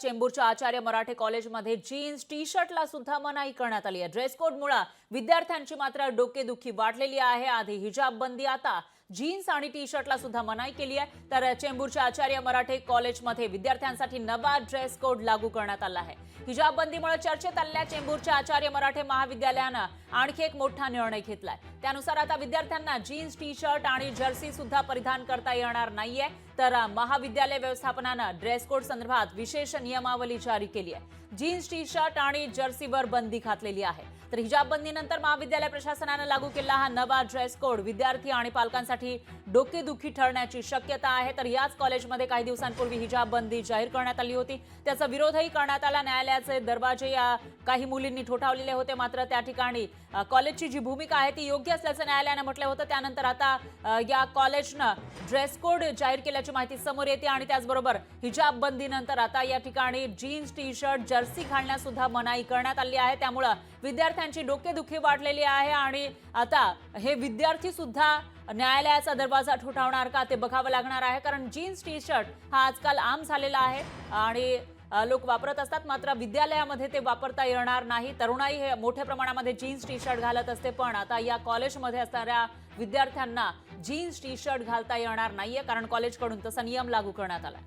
चेंबूरच्या आचार्य मराठे कॉलेजमध्ये jeans T शर्टला सुद्धा मनाई करण्यात आली आहे। ड्रेस कोडमुळे विद्यार्थ्यांची मात्र डोकेदुखी वाढलेली आहे। आधी हिजाब बंदी, आता जीन्स आणि टी शर्टला सुद्धा मनाई केली आहे। तर चेंबूरच्या आचार्य मराठे कॉलेजमध्ये विद्यार्थ्यांसाठी नवा ड्रेस कोड लागू करण्यात आला आहे। हिजाब बंदीमुळे चर्चेत आलेल्या चेंबूरच्या आचार्य मराठे महाविद्यालयानं आणखी एक मोठा निर्णय घेतलाय। त्यानुसार आता विद्यार्थ्यांना जीन्स टी शर्ट आणि जर्सी सुद्धा परिधान करता येणार नाहीये। तर महाविद्यालय व्यवस्थापनानं ड्रेस कोड संदर्भात विशेष नियमावली जारी केली आहे। जीन्स टी शर्ट आणि जर्सीवर बंदी घातलेली आहे। तर हिजाब बंदीनंतर महाविद्यालय प्रशासनानं लागू केलेला हा नवा ड्रेस कोड विद्यार्थी आणि पालकांसाठी डोकेदुखी ठरण्याची शक्यता आहे। तर याच कॉलेजमध्ये काही दिवसांपूर्वी हिजाब बंदी जाहीर करण्यात आली होती। त्याचा विरोधही करण्यात आला। न्यायालयाचे दरवाजे या काही मुलींनी ठोठावलेले होते। मात्र त्या ठिकाणी कॉलेजची जी भूमिका आहे ती योग्य असल्याचं न्यायालयानं म्हटलं होतं। त्यानंतर आता या कॉलेजनं ड्रेस कोड जाहीर केल्याची माहिती समोर येते आणि त्याचबरोबर हिजाब बंदीनंतर आता या ठिकाणी जीन्स टी शर्ट जर्सी घालण्यास सुद्धा मनाई करण्यात आली आहे। त्यामुळे विद्यार्थ्यांची डोकेदुखी वाढलेली आहे आणि आता हे विद्यार्थी सुद्धा न्यायालयाचा दरवाजा ठोठावणार का ते बघावं लागणार आहे। कारण जीन्स टी शर्ट हा आजकाल आम झालेला आहे आणि लोक वापरत असतात, मात्र विद्यालयामध्ये ते वापरता येणार नाही। तरुणाई हे मोठ्या प्रमाणामध्ये जीन्स टी शर्ट घालत असते, पण आता या कॉलेजमध्ये असणाऱ्या विद्यार्थ्यांना जीन्स टी शर्ट घालता येणार नाहीये, कारण कॉलेजकडून तसा नियम लागू करण्यात आला।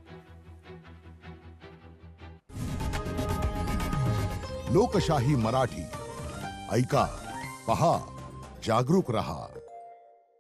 लोकशाही मराठी ऐका, पहा, जागरूक रहा।